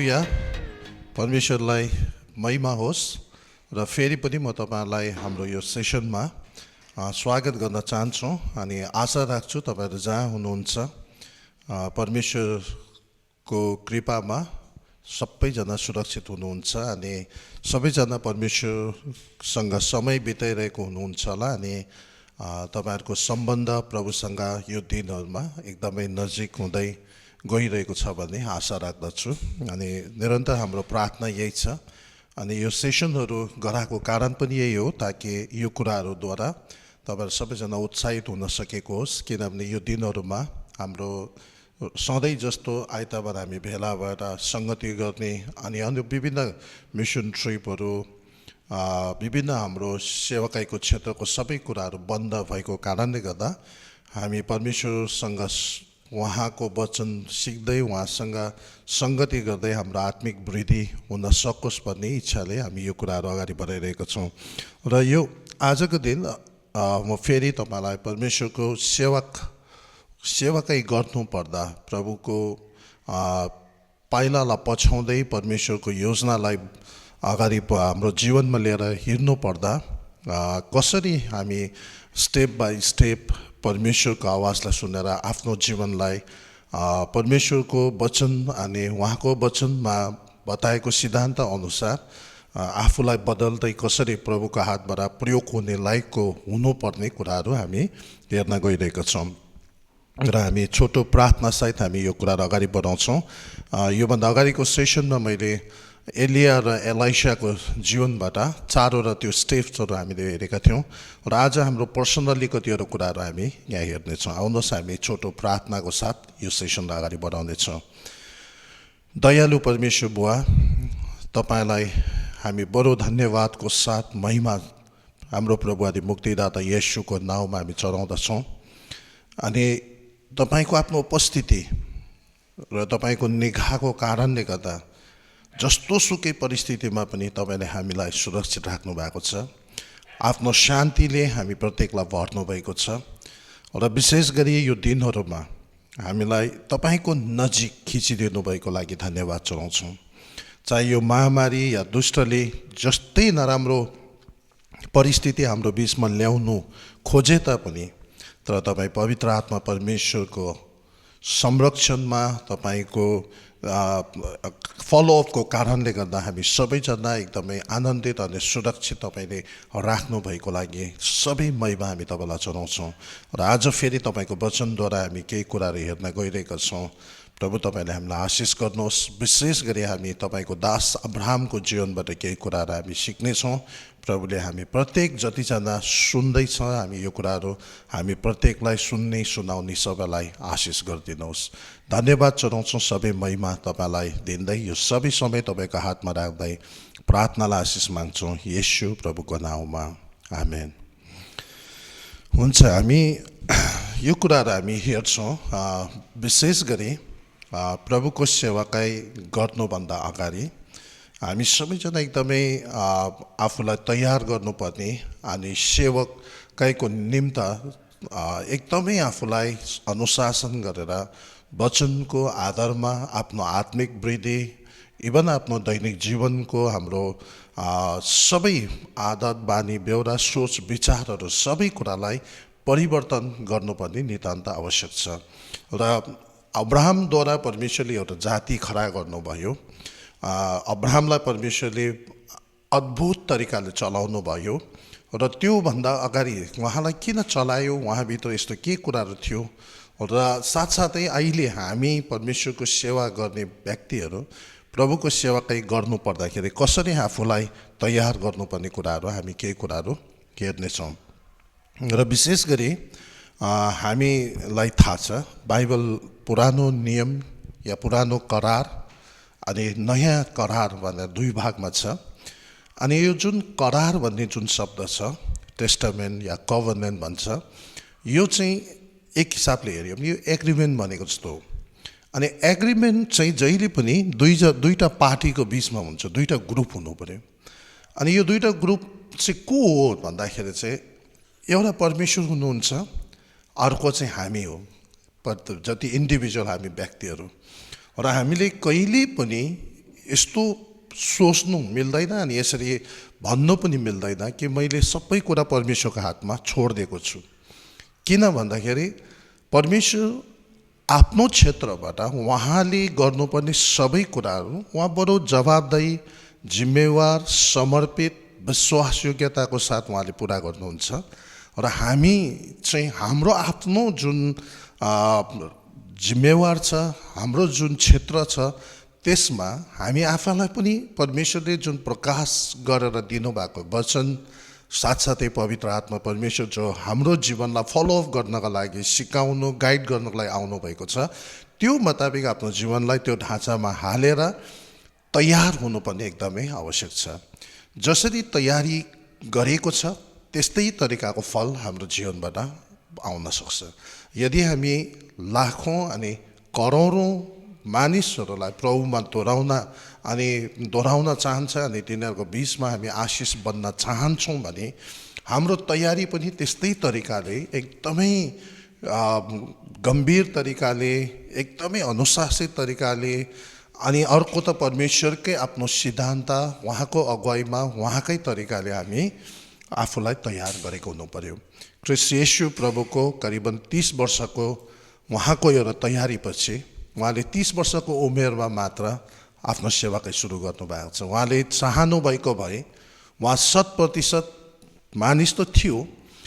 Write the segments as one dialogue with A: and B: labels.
A: हालेलुया परमेश्वरलाई महिमा होस् र फेरि पनि म तपाईहरुलाई हाम्रो यो सेसनमा स्वागत गर्न चाहन्छु अनि आशा राख्छु तपाईहरु जहाँ हुनुहुन्छ परमेश्वरको कृपामा सबैजना सुरक्षित हुनुहुन्छ अनि सबैजना परमेश्वरसँग समय बिताइरहेको हुनुहुन्छ होला अनि तपाईहरुको सम्बन्ध प्रभुसँग यो दिनहरुमा एकदमै नजिक हुँदै गइरहेको छ भन्ने आशा राख्दछु अनि निरन्तर हाम्रो प्रार्थना यही छ अनि यो सेसनहरु गराएको कारण पनि यही हो ताकि यो कुराहरुद्वारा तपाईहरु सबैजना उत्साहित हुन सकेको होस् किनभने यो दिनहरुमा हाम्रो सधैं जस्तो आइतबार हामी भेला भएर संगति गर्ने अनि अन्य विभिन्न मिशन ट्रिपहरु विभिन्न हाम्रो सेवाकाईको क्षेत्रको सबै कुराहरु बन्द भएको कारणले गर्दा हामी परमेश्वरसँग उहाँको वचन सिक्दै उहाँसँग संगति गर्दै हाम्रो आत्मिक वृद्धि हुन सकोस् भन्ने इच्छाले हामी यो कुराहरु अगाडि बढाइरहेका छौं र यो आजको दिन म फेरि तपाईलाई परमेश्वरको सेवाकै गर्नु पर्दा प्रभुको पाइलालाई पछाउँदै परमेश्वरको योजनालाई अगाडि हाम्रो जीवनमा लिएर हिँड्नु पर्दा कसरी हामी स्टेप बाइ स्टेप परमेश्वरको आवाजलाई सुनेर आफ्नो जीवनलाई परमेश्वरको वचन अनि उहाँको वचनमा बताएको सिद्धान्त अनुसार आफूलाई बदल्दै कसरी प्रभुको हातबाट प्रयोग हुने लायकको हुनुपर्ने कुराहरु हामी हेर्न गइरहेका छौं र हामी छोटो प्रार्थना सहित हामी यो कुरा अगाडि बढाउँछौं यो भन्दा अगाडिको सेसनमा मैले एलिया र एलाइशाको जीवनबाट चारवटा त्यो स्टेप्सहरु हामीले हेरेका थियौं र आज हाम्रो पर्सनली कतिवटा कुराहरु हामी यहाँ हेर्ने छौं आउनुहोस् हामी छोटो प्रार्थनाको साथ यो सेसनलाई अगाडि बढाउने छौं दयालु परमेश्वर बुवा तपाईलाई हामी बडो धन्यवादको साथ महिमा हाम्रो प्रभु आदि मुक्तिदाता येशूको नाममा हामी चढाउँदछौं अनि तपाईको आफ्नो उपस्थिति र तपाईको निगाहको कारणले गर्दा जस्तो सुकै परिस्थितिमा पनि तपाईले हामीलाई सुरक्षित राख्नु भएको छ आफ्नो शान्तिले हामी प्रत्येकलाई भर्नु भएको छ र विशेष गरी यो दिनहरुमा हामीलाई तपाईको नजिक खिचिदिनु भएको लागि धन्यवाद चढाउँछौं चाहे यो महामारी या दुष्टले जस्तै नराम्रो परिस्थिति हाम्रो बीचमा ल्याउनु खोजे तापनि तर तपाई पवित्र आत्मा परमेश्वरको संरक्षणमा तपाईको फलोअपको कारणले गर्दा हामी सबैजना एकदमै आनन्दित अनि सुरक्षित तपाईले राख्नु भएको लागि सबै महिमा हामी तपाईलाई चढाउँछौं र आज फेरि तपाईको वचनद्वारा हामी केही कुराहरु हेर्न गइरहेका छौं प्रभु तपाईले हामीलाई आशीष गर्नुहोस् विशेष गरी हामी तपाईको दास अब्राहमको जीवनबाट केही कुराहरु हामी सिक्ने छौं प्रभुले हामी प्रत्येक जतिजना सुन्दै छ हामी यो कुराहरु हामी प्रत्येकलाई सुन्ने सुनाउने सबैलाई आशीष गरिदिनुहोस् धन्यवाद चढाउँछौं सबै महिमा तपाईलाई दिँदै यो सबै समय तपाईको हातमा राख्दै प्रार्थनालाई आशीष माग्छौं येशू प्रभुको नाममा आमेन हुन्छ हामी यो कुराहरु हामी हेर्छौं विशेष गरी प्रभुको सेवाकाई गर्नुभन्दा अगाडि हामी सबैजना एकदमै आफूलाई तयार गर्नुपर्ने अनि सेवकाईको निम्त एकदमै आफूलाई अनुशासन गरेर वचनको आधारमा आफ्नो आत्मिक वृद्धि इभन आफ्नो दैनिक जीवनको हाम्रो सबै आदत बानी बेहोरा सोच विचारहरु सबै कुरालाई परिवर्तन गर्नुपर्ने नितान्त आवश्यक छ र अब्राहमद्वारा परमेश्वरले एउटा जाति खडा गर्नुभयो अब्राहमलाई परमेश्वरले अद्भुत तरिकाले चलाउनु भयो र त्यो भन्दा अगाडि उहाँलाई किन चलायो उहाँभित्र यस्तो के कुराहरु थियो र साथसाथै अहिले हामी परमेश्वरको सेवा गर्ने व्यक्तिहरु प्रभुको सेवाकै गर्नु पर्दाखेरि कसरी आफूलाई तयार गर्नुपर्ने कुराहरु हामी केही कुराहरु हेर्ने छौं र विशेष गरी हामीलाई थाहा छ बाइबल पुरानो नियम या पुरानो करार अनि नयाँ करार भनेर दुई भागमा छ अनि यो जुन करार भन्ने जुन शब्द छ टेस्टामेन्ट या कभनेन्ट भन्छ यो चाहिँ एक हिसाबले हेर्यो भने यो एग्रीमेन्ट भनेको जस्तो हो अनि एग्रीमेन्ट चाहिँ जहिले पनि दुईटा पार्टीको बीचमा हुन्छ दुईटा ग्रुप हुनु पर्यो अनि यो दुईटा ग्रुप चाहिँ को हो भन्दाखेरि चाहिँ एउटा परमेश्वर हुनुहुन्छ अर्को चाहिँ हामी हो जति इन्डिभिजुअल हामी व्यक्तिहरु र हामीले कहिले पनि यस्तो सोच्नु मिल्दैन अनि यसरी भन्नु पनि मिल्दैन कि मैले सबै कुरा परमेश्वरको हातमा छोडिदिएको छु। किन भन्दाखेरि परमेश्वर आफ्नो क्षेत्रबाट उहाँले गर्नुपर्ने सबै कुराहरू उहाँ बडो जवाबदेही, जिम्मेवार, समर्पित, विश्वासयोग्यताको साथ उहाँले पुरा गर्नुहुन्छ र हामी चाहिँ हाम्रो आफ्नो जुन जिम्मेवार छ, हाम्रो जुन क्षेत्र छ त्यसमा हामी आफैलाई पनि परमेश्वरले जुन प्रकाश गरेर दिनुभएको वचन साथसाथै पवित्र आत्मा परमेश्वर जो हाम्रो जीवनलाई फलोअप गर्नका लागि, सिकाउनु, गाइड गर्नको लागि आउनुभएको छ, त्यो मुताबिक आफ्नो जीवनलाई त्यो ढाँचामा हालेर तयार हुनुपर्ने एकदमै आवश्यक छ। जसरी तयारी गरेको छ त्यस्तै तरिकाको फल हाम्रो जीवनबाट आउन सक्छ। यदि हामी लाखौँ अनि करोडौँ मानिसहरूलाई प्रभुमा दोहोऱ्याउन चाहन्छ अनि तिनीहरूको बिचमा हामी आशिष बन्न चाहन्छौँ भने हाम्रो तयारी पनि त्यस्तै तरिकाले एकदमै गम्भीर तरिकाले, एकदमै अनुशासित तरिकाले अनि अर्को त परमेश्वरकै आफ्नो सिद्धान्त, उहाँको अगुवाईमा, उहाँकै तरिकाले हामी आफूलाई तयार गरेको हुनु पर्यो। ख्रीष्ट येशू प्रभुको करिबन 30 वर्षको उहाँको एउटा तयारीपछि उहाँले 30 वर्षको उमेरमा मात्र आफ्नो सेवाकै सुरु गर्नुभएको छ। उहाँले चाहनु भएको भए उहाँ 100% मानिस त थियो,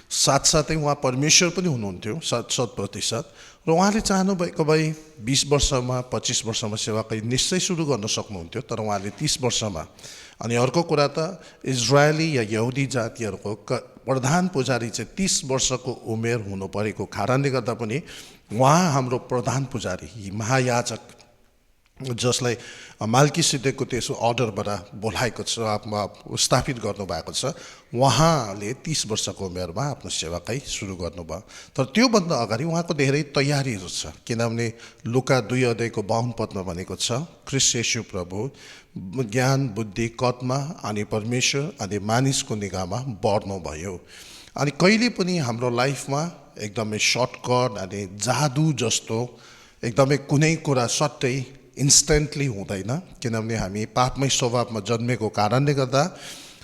A: साथसाथै उहाँ परमेश्वर पनि हुनुहुन्थ्यो 100% र उहाँले चाहनुभएको भए 20 वर्षमा 25 वर्षमा सेवाकै निश्चय सुरु गर्न सक्नुहुन्थ्यो, तर उहाँले 30 वर्षमा। अनि अर्को कुरा त इजरायली या यहुदी जातिहरूको प्रधान पुजारी चाहिँ 30 वर्षको उमेर हुनु परेको कारणले गर्दा पनि उहाँ हाम्रो प्रधान पुजारी, महायाजक, जसलाई मल्किसेदेकको त्यसो अर्डरबाट बोलाएको छ, स्थापित गर्नुभएको छ, उहाँले 30 वर्षको उमेरमा आफ्नो सेवाकै सुरु गर्नुभयो। तर त्योभन्दा अगाडि उहाँको धेरै तयारीहरू छ, किनभने लुका 2:52 भनेको छ, ख्रीष्ट येशू प्रभु ज्ञान, बुद्धि, कदमा अनि परमेश्वर अनि मानिसको निगाहमा बढ्नुभयो। अनि कहिले पनि हाम्रो लाइफमा एकदमै सर्टकट अनि जादु जस्तो एकदमै कुनै कुरा सट्टै इन्स्टेन्टली हुँदैन, किनभने हामी पापमै स्वभावमा जन्मेको कारणले गर्दा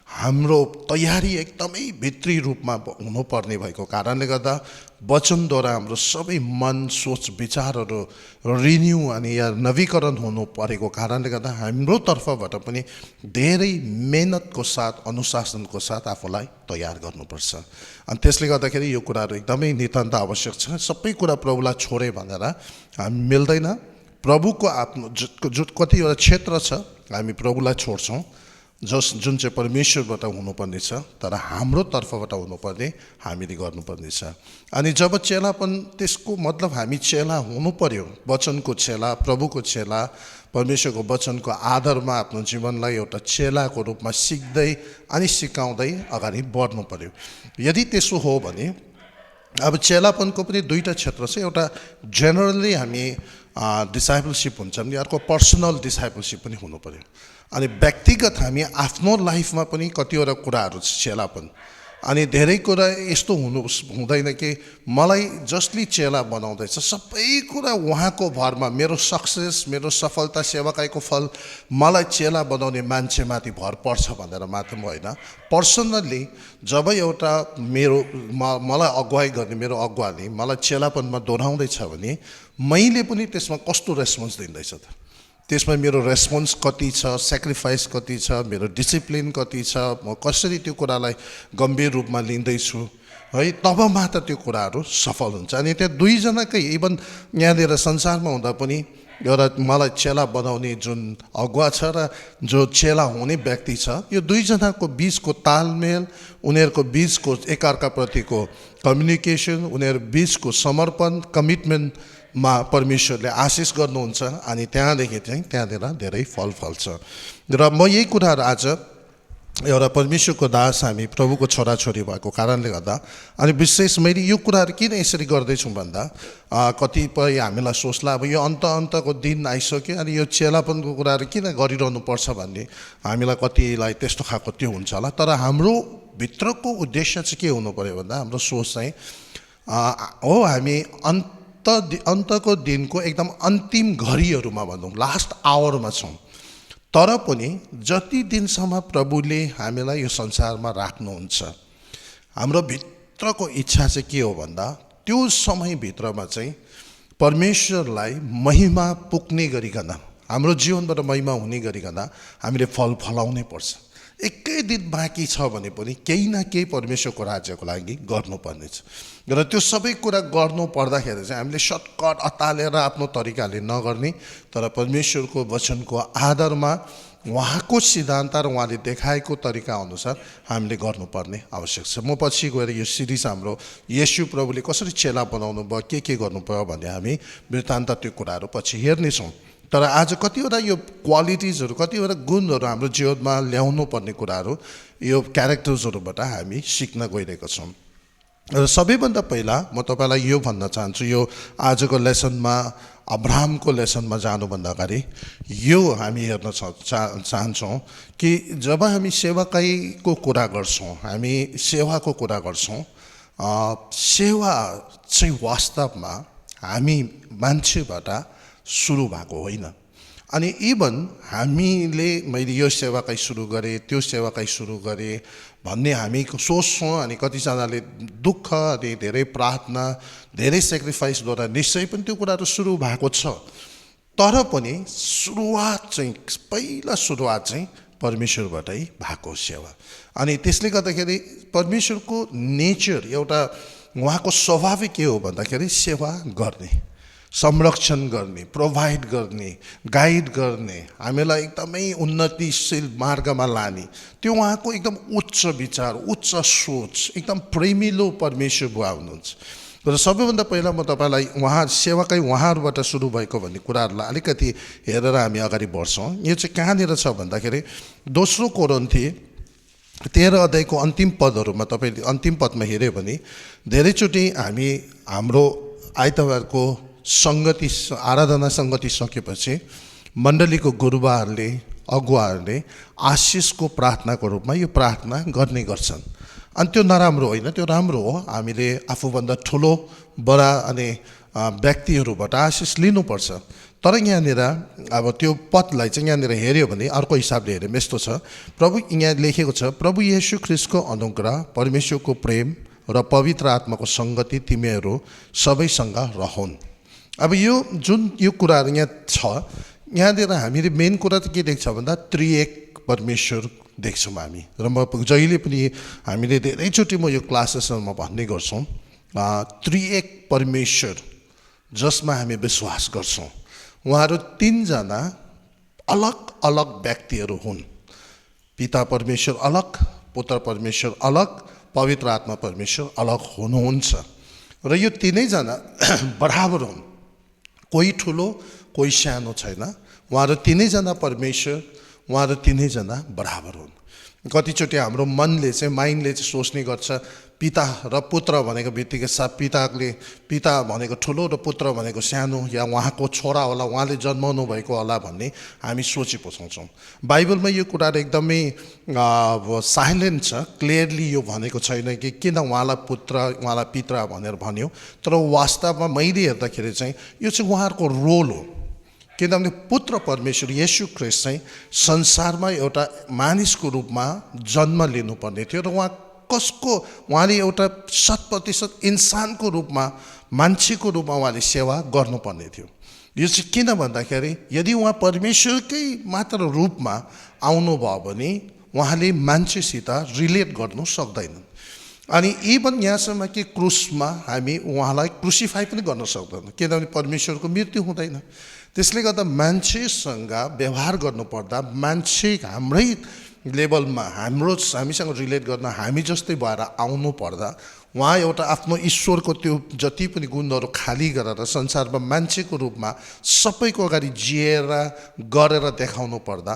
A: हाम्रो तयारी एकदमै भित्री रूपमा हुनुपर्ने भएको कारणले गर्दा वचनद्वारा हाम्रो सबै मन, सोच, विचारहरू रिन्यू अनि या नवीकरण हुनु परेको कारणले गर्दा हाम्रो तर्फबाट पनि धेरै मेहनतको साथ, अनुशासनको साथ आफूलाई तयार गर्नुपर्छ। अनि त्यसले गर्दाखेरि यो कुराहरू एकदमै नितान्त आवश्यक छ। सबै कुरा प्रभुलाई छोडे भनेर हामी मिल्दैन। प्रभुको आफ्नो कतिवटा क्षेत्र छ हामी प्रभुलाई छोड्छौँ, जुन चाहिँ परमेश्वरबाट हुनुपर्ने छ, तर हाम्रो तर्फबाट हुनुपर्ने हामीले गर्नुपर्ने छ। अनि जब चेलापन, त्यसको मतलब हामी चेला हुनु पर्यो, वचनको चेला, प्रभुको चेला, परमेश्वरको वचनको आधारमा आफ्नो जीवनलाई एउटा चेलाको रूपमा सिक्दै अनि सिकाउँदै अगाडि बढ्नु पर्यो। यदि त्यसो हो भने अब चेलापनको पनि दुईवटा क्षेत्र छ। एउटा जेनरली हामी डिसाइपलसिप हुन्छ भने अर्को पर्सनल डिसाइपलसिप पनि हुनु पर्यो। अनि व्यक्तिगत हामी आफ्नो लाइफमा पनि कतिवटा कुराहरू चेलापन, अनि धेरै कुरा यस्तो हुँदैन कि मलाई जसले चेला बनाउँदैछ सबै कुरा उहाँको भरमा, मेरो सक्सेस, मेरो सफलता, सेवाकाईको फल मलाई चेला बनाउने मान्छेमाथि भर पर्छ भनेर मात्र होइन। पर्सनल्ली जब एउटा मलाई अगुवाई गर्ने मेरो अगुवाले मलाई चेलापनमा दोहोऱ्याउँदैछ भने मैले पनि त्यसमा कस्तो रेस्पोन्स दिँदैछ त, त्यसमा मेरो रेस्पोन्स कति छ, सेक्रिफाइस कति छ, मेरो डिसिप्लिन कति छ, म कसरी त्यो कुरालाई गम्भीर रूपमा लिँदैछु है, तब मात्र त्यो कुराहरू सफल हुन्छ। अनि त्यहाँ दुईजनाकै, इभन यहाँनिर संसारमा हुँदा पनि एउटा मलाई चेला बनाउने जुन अगुवा छ र जो चेला हुने व्यक्ति छ, यो दुईजनाको बिचको तालमेल, उनीहरूको बिचको एकअर्काप्रतिको कम्युनिकेसन, उनीहरू बिचको समर्पण, कमिटमेन्टमा परमेश्वरले आशिष गर्नुहुन्छ। अनि त्यहाँदेखि चाहिँ त्यहाँनिर धेरै फल फल्छ। र म यही कुराहरू आज एउटा परमेश्वरको दास, हामी प्रभुको छोराछोरी भएको कारणले गर्दा, अनि विशेष मैले यो कुराहरू किन यसरी गर्दैछु भन्दा कतिपय हामीलाई सोच्ला अब यो अन्तको दिन आइसक्यो अनि यो चेलापनको कुराहरू किन गरिरहनु पर्छ भन्ने हामीलाई कतिलाई त्यस्तो खालको त्यो हुन्छ होला। तर हाम्रो भित्रको उद्देश्य चाहिँ के हुनु पर्यो भन्दा हाम्रो सोच चाहिँ हो हामी अन्तको दिनको एकदम अन्तिम घडीहरूमा भनौँ, लास्ट आवरमा छौँ। तर पनि जति दिनसम्म प्रभुले हामीलाई यो संसारमा राख्नुहुन्छ, हाम्रो भित्रको इच्छा चाहिँ के हो भन्दा त्यो समयभित्रमा चाहिँ परमेश्वरलाई महिमा पुग्ने गरिकन, हाम्रो जीवनबाट महिमा हुने गरिकन हामीले फल फलाउनै पर्छ। एकै दिन बाँकी छ भने पनि केही न केही परमेश्वरको राज्यको लागि गर्नुपर्ने छ। र त्यो सबै कुरा गर्नु पर्दाखेरि चाहिँ हामीले सर्टकट अतालेर आफ्नो तरिकाले नगर्ने, तर परमेश्वरको वचनको आधारमा उहाँको सिद्धान्त र उहाँले देखाएको तरिका अनुसार हामीले गर्नुपर्ने आवश्यक छ। म पछि गएर यो सिरिज हाम्रो येशू प्रभुले कसरी चेला बनाउनु भयो, के गर्नुभयो भने हामी वृत्तान्त त्यो कुराहरू पछि हेर्नेछौँ। तर आज कतिवटा यो क्वालिटिजहरू, कतिवटा गुणहरू हाम्रो जीवनमा ल्याउनु पर्ने कुराहरू यो क्यारेक्टर्सहरूबाट हामी सिक्न गइरहेका छौँ। र सबैभन्दा पहिला म तपाईँलाई यो भन्न चाहन्छु, यो आजको लेसनमा अब्राहमको लेसनमा जानुभन्दा अगाडि यो हामी हेर्न चाहन्छौँ कि जब हामी सेवाकाईको कुरा गर्छौँ, हामी सेवाको कुरा गर्छौँ, सेवा चाहिँ वास्तवमा हामी मान्छेबाट सुरु भएको होइन। अनि इभन हामीले मैले यो सेवाकाई सुरु गरेँ, त्यो सेवाकाई सुरु गरेँ भन्ने हामी सोच्छौँ, अनि कतिजनाले दुःख, अनि धेरै प्रार्थना, धेरै सेक्रिफाइसद्वारा निश्चय पनि त्यो कुराहरू सुरु भएको छ। तर पनि सुरुवात चाहिँ पहिला सुरुवात चाहिँ परमेश्वरबाटै भएको सेवा। अनि त्यसले गर्दाखेरि परमेश्वरको नेचर, एउटा उहाँको स्वभाव के हो भन्दाखेरि सेवा गर्ने, संरक्षण गर्ने, प्रोभाइड गर्ने, गाइड गर्ने, हामीलाई एकदमै उन्नतिशील मार्गमा लाने, त्यो उहाँको एकदम उच्च विचार, उच्च सोच, एकदम प्रेमिलो परमेश्वर बुवा हुनुहुन्छ। र सबैभन्दा पहिला म तपाईँलाई उहाँ सेवाकै उहाँहरूबाट सुरु भएको भन्ने कुराहरूलाई अलिकति हेरेर हामी अगाडि बढ्छौँ। यो चाहिँ कहाँनिर छ भन्दाखेरि दोस्रो कोरिन्थी 13 अध्यायको अन्तिम पदहरूमा, तपाईँले अन्तिम पदमा हेऱ्यो भने धेरैचोटि हामी हाम्रो आइतबारको सङ्गति, आराधना सङ्गति सकेपछि मण्डलीको गुरुबाहरूले, अगुवाहरूले आशिषको प्रार्थनाको रूपमा यो प्रार्थना गर्ने गर्छन्। अनि त्यो नराम्रो होइन, त्यो राम्रो हो। हामीले आफूभन्दा ठुलो बडा अनि व्यक्तिहरूबाट आशिष लिनुपर्छ। तर यहाँनिर अब त्यो पदलाई चाहिँ यहाँनिर हेऱ्यो भने अर्को हिसाबले हेऱ्यो भने यस्तो छ, प्रभु यहाँ लेखेको छ, प्रभु येशू ख्रीष्टको अनुग्रह, परमेश्वरको प्रेम र पवित्र आत्माको सङ्गति तिमीहरू सबैसँग रहन्। अब यो जुन यो कुराहरू यहाँ छ, यहाँनिर हामीले मेन कुरा त के देख्छ भन्दा त्रिएक परमेश्वर देख्छौँ हामी। र म जहिले पनि हामीले धेरैचोटि म यो क्लासेसमा भन्ने गर्छौँ, त्रिएक परमेश्वर जसमा हामी विश्वास गर्छौँ, उहाँहरू तीनजना अलग अलग व्यक्तिहरू हुन्। पिता परमेश्वर अलग, पुत्र परमेश्वर अलग, पवित्र आत्मा परमेश्वर अलग हुनुहुन्छ। र यो तीनैजना बराबर हुन्, कोही ठुलो कोही सानो छैन। उहाँहरू तीनैजना परमेश्वर, उहाँहरू तीनैजना बराबर हुन्। कतिचोटि हाम्रो मनले चाहिँ, माइन्डले चाहिँ सोच्ने गर्छ पिता र पुत्र भनेको बित्तिकै पिता भनेको ठुलो र पुत्र भनेको सानो, या उहाँको छोरा होला, उहाँले जन्माउनु भएको होला भन्ने हामी सोची पछाउँछौँ। बाइबलमा यो कुराहरू एकदमै साइलेन्ट छ, क्लियरली यो भनेको छैन कि किन उहाँलाई पुत्र, उहाँलाई पिता भनेर भन्यो। तर वास्तवमा मैले हेर्दाखेरि चाहिँ यो चाहिँ उहाँहरूको रोल हो। किनभने पुत्र परमेश्वर येशू ख्रीष्ट चाहिँ संसारमा एउटा मानिसको रूपमा जन्म लिनुपर्ने थियो, र उहाँले एउटा 100% इन्सानको रूपमा, मान्छेको रूपमा उहाँले सेवा गर्नुपर्ने थियो। यो चाहिँ किन भन्दाखेरि यदि उहाँ परमेश्वरकै मात्र रूपमा आउनुभयो भने उहाँले मान्छेसित रिलेट गर्नु सक्दैनन्। अनि इभन यहाँसम्म कि क्रुसमा हामी उहाँलाई क्रुसिफाई पनि गर्न सक्दैनौँ, किनभने परमेश्वरको मृत्यु हुँदैन। त्यसले गर्दा मान्छेसँग व्यवहार गर्नुपर्दा, मान्छे हाम्रै लेभलमा हामीसँग रिलेट गर्न हामी जस्तै भएर आउनु पर्दा, उहाँ एउटा आफ्नो ईश्वरको त्यो जति पनि गुणहरू खाली गरेर संसारमा मान्छेको रूपमा सबैको अगाडि जिएर गरेर देखाउनु पर्दा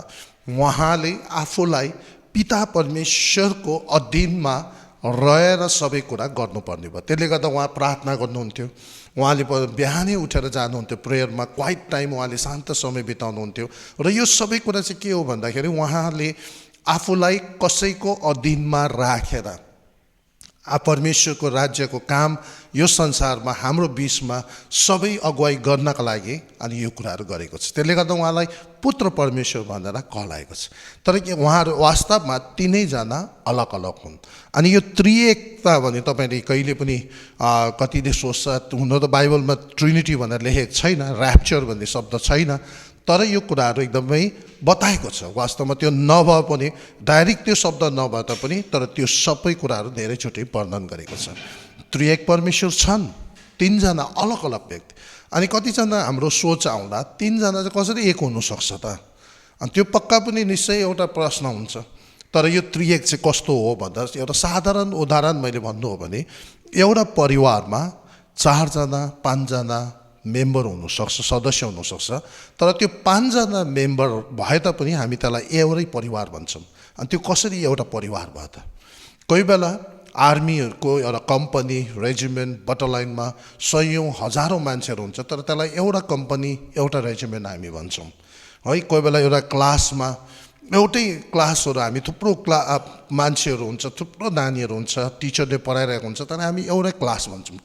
A: उहाँले आफूलाई पिता परमेश्वरको अधीनमा रहेर सबै कुरा गर्नुपर्ने भयो। त्यसले गर्दा उहाँ प्रार्थना गर्नुहुन्थ्यो, उहाँले बिहानै उठेर जानुहुन्थ्यो प्रेयरमा, क्वाइट टाइम उहाँले शान्त समय बिताउनुहुन्थ्यो। र यो सबै कुरा चाहिँ के हो भन्दाखेरि उहाँले आफूलाई कसैको अधीनमा राखेर परमेश्वरको राज्यको काम यो संसारमा हाम्रो बीचमा सबै अगुवाई गर्नका लागि अनि यो कुराहरू गरेको छ। त्यसले गर्दा उहाँलाई पुत्र परमेश्वर भनेर कहलाएको छ। तर उहाँहरू वास्तवमा तीनैजना अलग अलग हुन्। अनि यो त्रिएकता भने तपाईँले कहिले पनि कतिले सोच्छ, हुन त बाइबलमा ट्रिनिटी भनेर लेखेको छैन, ऱ्याप्चर भन्ने शब्द छैन, तर यो कुराहरू एकदमै बताएको छ। वास्तवमा त्यो नभए पनि, डाइरेक्ट त्यो शब्द नभए तापनि, तर त्यो सबै कुराहरू धेरैचोटि वर्णन गरेको छ। त्रिएक परमेश्वर छन्, तीनजना अलग अलग व्यक्ति। अनि कतिजना हाम्रो सोच आउँदा तीनजना चाहिँ कसरी एक हुनुसक्छ त? अनि त्यो पक्का पनि निश्चय एउटा प्रश्न हुन्छ। तर यो त्रिएक चाहिँ कस्तो हो भन्दा एउटा साधारण उदाहरण मैले भन्नु हो भने, एउटा परिवारमा 4 जना 5 जना मेम्बर हुनुसक्छ, सदस्य हुनुसक्छ, तर त्यो 5 जना मेम्बर भए तापनि हामी त्यसलाई एउटै परिवार भन्छौँ। अनि त्यो कसरी एउटा परिवार भयो त? कोही बेला आर्मीहरूको एउटा कम्पनी, रेजिमेन्ट, बटालियनमा सयौँ हजारौँ मान्छेहरू हुन्छ, तर त्यसलाई एउटा कम्पनी, एउटा रेजिमेन्ट हामी भन्छौँ है। कोही बेला एउटा क्लासमा, एउटै क्लासहरू हामी थुप्रो मान्छेहरू हुन्छ, थुप्रो नानीहरू हुन्छ, टिचरले पढाइरहेको हुन्छ, तर हामी एउटै क्लास भन्छौँ।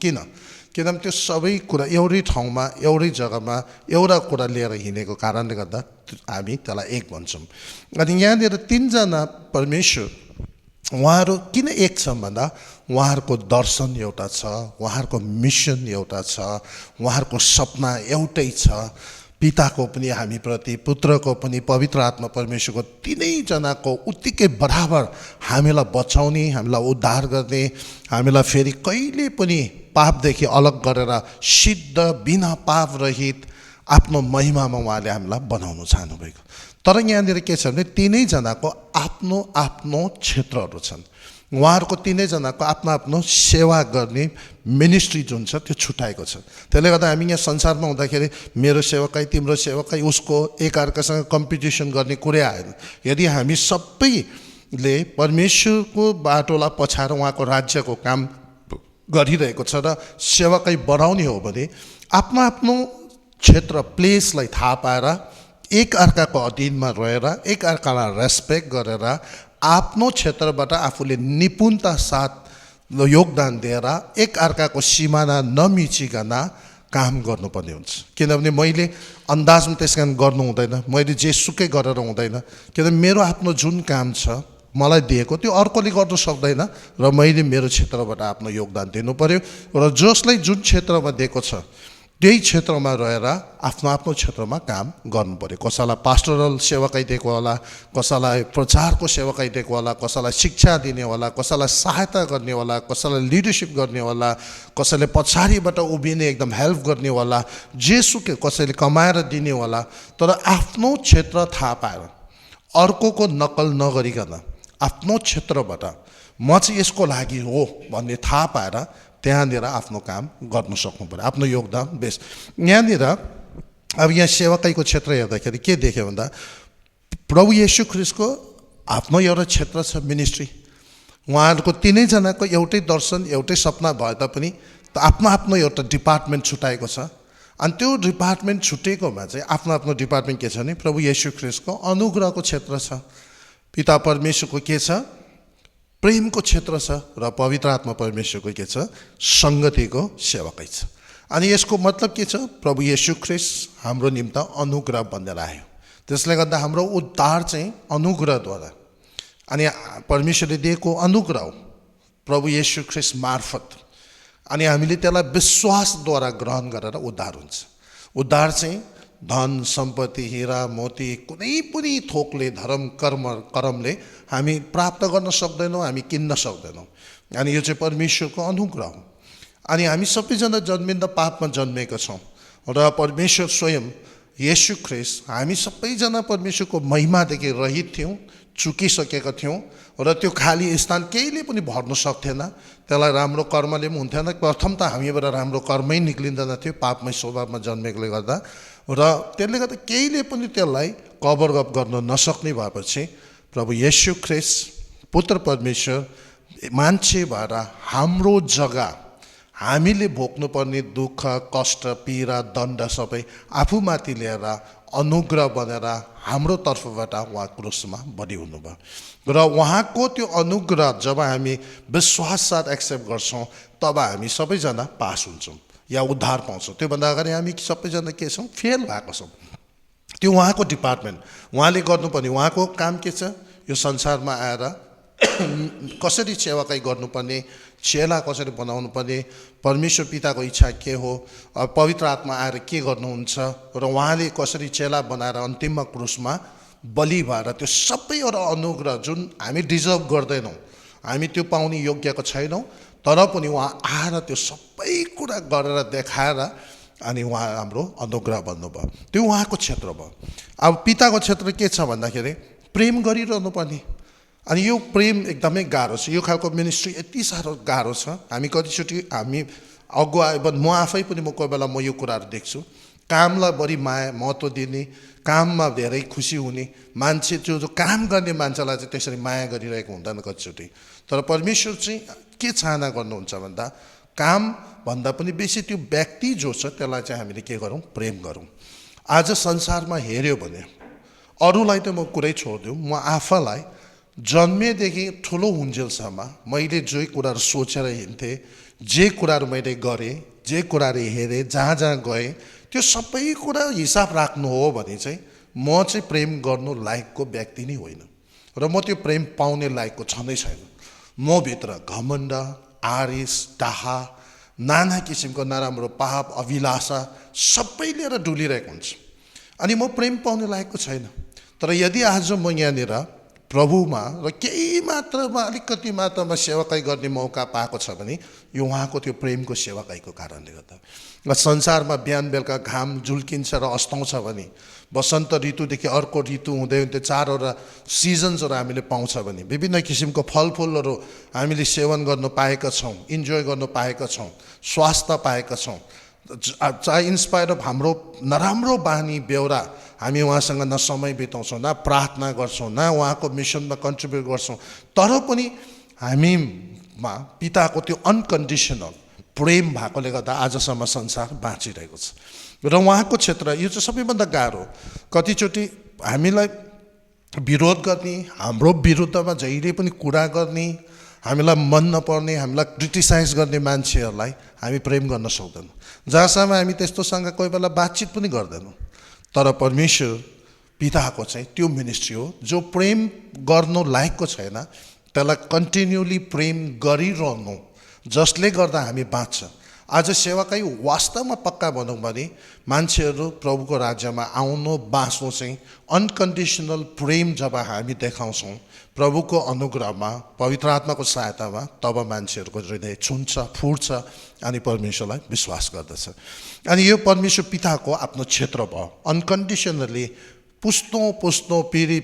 A: किनभने त्यो सबै कुरा एउटै ठाउँमा, एउटै जग्गामा एउटा कुरा लिएर हिँडेको कारणले गर्दा हामी त्यसलाई एक भन्छौँ। अनि यहाँनिर 3 जना परमेश्वर उहाँहरू किन एक छन् भन्दा उहाँहरूको दर्शन एउटा छ, उहाँहरूको मिसन एउटा छ, उहाँहरूको सपना एउटै छ। पिताको पनि हामीप्रति, पुत्रको पनि, पवित्र आत्मा परमेश्वरको, तीनैजनाको उत्तिकै बराबर हामीलाई बचाउने, हामीलाई उद्धार गर्ने, हामीलाई फेरि कहिले पनि पापदेखि अलग गरेर सिद्ध बिना पाप रहित आफ्नो महिमामा उहाँले हामीलाई बनाउनु चाहनुभएको। तर यहाँनिर के छ भने तीनैजनाको आफ्नो आफ्नो क्षेत्रहरू छन्। उहाँहरूको तीनैजनाको आफ्नो आफ्नो सेवा गर्ने मिनिस्ट्री जुन छ त्यो छुट्याएको छ। त्यसले गर्दा हामी यहाँ संसारमा हुँदाखेरि मेरो सेवकाई, तिम्रो सेवकाई, उसको एकअर्कासँग कम्पिटिसन गर्ने कुरै आएन। यदि हामी सबैले परमेश्वरको बाटोलाई पछाएर उहाँको राज्यको काम गरिरहेको छ र सेवकाई बढाउने हो भने आफ्नो आफ्नो क्षेत्र, प्लेसलाई थाहा पाएर, एक अर्काको अधीनमा रहेर, एक अर्कालाई रेस्पेक्ट गरेर, आफ्नो क्षेत्रबाट आफूले निपुणता साथ योगदान दिएर एक अर्काको सिमाना नमिचिकन काम गर्नुपर्ने हुन्छ। किनभने मैले अन्दाजमा त्यस कारण गर्नु हुँदैन, मैले जेसुकै गरेर हुँदैन। किनभने मेरो आफ्नो जुन काम छ मलाई दिएको त्यो अर्कोले गर्नु सक्दैन र मैले मेरो क्षेत्रबाट आफ्नो योगदान दिनु पर्यो। र जसलाई जुन क्षेत्रमा दिएको छ त्यही क्षेत्रमा रहेर आफ्नो आफ्नो क्षेत्रमा काम गर्नु पर्यो। कसैलाई पास्टरल सेवाकाई दिएको होला, कसैलाई प्रचारको सेवाकाई दिएको होला, कसैलाई शिक्षा दिने होला, कसैलाई सहायता गर्ने होला, कसैलाई लिडरसिप गर्ने होला, कसैले पछाडिबाट उभिने एकदम हेल्प गर्ने होला, जेसुकै, कसैले कमाएर दिने होला। तर आफ्नो क्षेत्र थाहा पाएर, अर्कोको नकल नगरिकन आफ्नो क्षेत्रबाट म चाहिँ यसको लागि हो भन्ने थाहा पाएर त्यहाँनिर आफ्नो काम गर्नु सक्नु पर्यो, आफ्नो योगदान बेस। यहाँनिर अब यहाँ सेवाकाईको क्षेत्र हेर्दाखेरि के देख्यो भन्दा प्रभु येशू ख्रिस्टको आफ्नो एउटा क्षेत्र छ, मिनिस्ट्री। उहाँहरूको तीनैजनाको एउटै दर्शन, एउटै सपना भए तापनि आफ्नो आफ्नो एउटा डिपार्टमेन्ट छुट्याएको छ। अनि त्यो डिपार्टमेन्ट छुटेकोमा चाहिँ आफ्नो आफ्नो डिपार्टमेन्ट के छ भने प्रभु येशू ख्रिस्टको अनुग्रहको क्षेत्र छ, पिता परमेश्वरको के छ, प्रेमको क्षेत्र छ, र पवित्र आत्मा परमेश्वरको के छ, सङ्गतिको सेवाकै छ। अनि यसको मतलब के छ? प्रभु येशू ख्रिस्ट हाम्रो निम्ति अनुग्रह बनेर आयो। त्यसले गर्दा हाम्रो उद्धार चाहिँ अनुग्रहद्वारा, अनि परमेश्वरले दिएको अनुग्रह प्रभु येशू ख्रिस्ट मार्फत, अनि हामीले त्यसलाई विश्वासद्वारा ग्रहण गरेर उद्धार हुन्छ। उद्धार चाहिँ धन सम्पत्ति, हिरा मोती, कुनै पनि थोकले, धर्म कर्मले हामी प्राप्त गर्न सक्दैनौँ, हामी किन्न सक्दैनौँ। अनि यो चाहिँ परमेश्वरको अनुग्रह हो। अनि हामी सबैजना जन्मिँदा पापमा जन्मेका छौँ र परमेश्वर स्वयं येशू ख्रिस्ट, हामी सबैजना परमेश्वरको महिमादेखि रहित थियौँ, चुकिसकेका थियौँ र त्यो खाली स्थान केहीले पनि भर्न सक्थेन। त्यसलाई राम्रो कर्मले पनि हुन्थेन। प्रथम त हामीबाट राम्रो कर्मै निक्लिँदैन थियो, पापमै स्वभावमा जन्मेकोले गर्दा। र त्यसले गर्दा केहीले पनि त्यसलाई कभर अप गर्न नसक्ने भएपछि प्रभु येशू ख्रिस्ट पुत्र परमेश्वर मान्छे भएर हाम्रो जग्गा, हामीले भोग्नुपर्ने दुःख, कष्ट, पीडा, दण्ड सबै आफूमाथि लिएर अनुग्रह बनेर हाम्रो तर्फबाट उहाँ क्रुसमा बलि हुनुभयो र उहाँको त्यो अनुग्रह जब हामी विश्वास साथ एक्सेप्ट गर्छौँ तब हामी सबैजना पास हुन्छौँ या उद्धार पाउँछौँ। त्योभन्दा अगाडि हामी सबैजना के छौँ? फेल भएको छौँ। त्यो उहाँको डिपार्टमेन्ट, उहाँले गर्नुपर्ने उहाँको काम के छ? यो संसारमा आएर कसरी सेवाकाई गर्नुपर्ने, चेला कसरी बनाउनु पर्ने, परमेश्वर पिताको इच्छा के हो, पवित्र आत्मा आएर के गर्नुहुन्छ र उहाँले कसरी चेला बनाएर अन्तिममा क्रुसमा बलि भएर त्यो सबै एउटा अनुग्रह जुन हामी डिजर्भ गर्दैनौँ, हामी त्यो पाउने योग्यको छैनौँ, तर पनि उहाँ आएर त्यो सबै कुरा गरेर देखाएर अनि उहाँ हाम्रो अनुग्रह बन्नुभयो। त्यो उहाँको क्षेत्र भयो। अब पिताको क्षेत्र के छ भन्दाखेरि प्रेम गरिरहनु पर्ने। अनि यो प्रेम एकदमै गाह्रो छ। यो खालको मिनिस्ट्री यति साह्रो गाह्रो छ। हामी कतिचोटि हामी अगुवा म आफै पनि कोही बेला म यो कुराहरू देख्छु, कामलाई बढी माया महत्त्व दिने, काममा धेरै खुसी हुने मान्छे, जो काम गर्ने मान्छेलाई चाहिँ त्यसरी माया गरिरहेको हुँदैन कतिचोटि। तर परमेश्वर चाहिँ के चाहना गर्नुहुन्छ भन्दा कामभन्दा पनि बेसी त्यो व्यक्ति जो छ त्यसलाई चाहिँ हामीले के गरौँ? प्रेम गरौँ। आज संसारमा हेऱ्यो भने अरूलाई त म कुरै छोडिदिउँ, म आफैलाई जन्मेदेखि ठुलो हुन्जेलसम्म मैले जो कुराहरू सोचेर हिँड्थेँ, जे कुराहरू मैले गरेँ, जे कुराहरू हेरेँ, जहाँ जहाँ गएँ, त्यो सबै कुरा हिसाब राख्नु हो भने चाहिँ म चाहिँ प्रेम गर्नु लायकको व्यक्ति नै होइन र म त्यो प्रेम पाउने लायकको छँदै छैन। म भित्र घमण्ड, आरिस, डाहा, नाना किसिमको नराम्रो पाप, अभिलाषा सबै लिएर डुलिरहेको हुन्छ। अनि म प्रेम पाउने लायकको छैन। तर यदि आज म यहाँनिर प्रभुमा र केही मात्रामा अलिकति मात्रामा सेवाकाई गर्ने मौका पाएको छ भने यो उहाँको त्यो प्रेमको सेवाकाईको कारणले गर्दा। र संसारमा बिहान बेलुका घाम झुल्किन्छ र अस्ताउँछ भने, वसन्त ऋतुदेखि अर्को ऋतु हुँदै हुँदै चारवटा सिजन्सहरू हामीले पाउँछ भने, विभिन्न किसिमको फलफुलहरू हामीले सेवन गर्न पाएका छौँ, इन्जोय गर्न पाएका छौँ, स्वास्थ्य पाएका छौँ। चाहे इन्स्पायर अफ हाम्रो नराम्रो बानी बेहोरा हामी उहाँसँग न समय बिताउँछौँ, न प्रार्थना गर्छौँ, न उहाँको मिसनमा कन्ट्रिब्युट गर्छौँ, तर पनि हामीमा पिताको त्यो अनकन्डिसनल प्रेम भएकोले गर्दा आजसम्म संसार बाँचिरहेको छ। र उहाँको क्षेत्र यो चाहिँ सबैभन्दा गाह्रो। कतिचोटि हामीलाई विरोध गर्ने, हाम्रो विरुद्धमा जहिले पनि कुरा गर्ने, हामीलाई मन नपर्ने, हामीलाई क्रिटिसाइज गर्ने मान्छेहरूलाई हामी प्रेम गर्न सक्दैनौँ। जहाँसम्म हामी त्यस्तोसँग कोही बेला बातचित पनि गर्दैनौँ। तर परमेश्वर पिताको चाहिँ त्यो मिनिस्ट्री हो जो प्रेम गर्नु लायकको छैन त्यसलाई कन्टिन्युली प्रेम गरिरहनु, जसले गर्दा हामी बाँच्छ। आज सेवाकाई वास्तवमा पक्का भनौँ भने मान्छेहरू प्रभुको राज्यमा आउनु, बाँच्नु चाहिँ अनकन्डिसनल प्रेम जब हामी देखाउँछौँ प्रभुको अनुग्रहमा, पवित्र आत्माको सहायतामा, तब मान्छेहरूको हृदय छुन्छ, फुट्छ अनि परमेश्वरलाई विश्वास गर्दछ। अनि यो परमेश्वर पिताको आफ्नो क्षेत्र भयो। अनकन्डिसनली पुस्नो पिँढी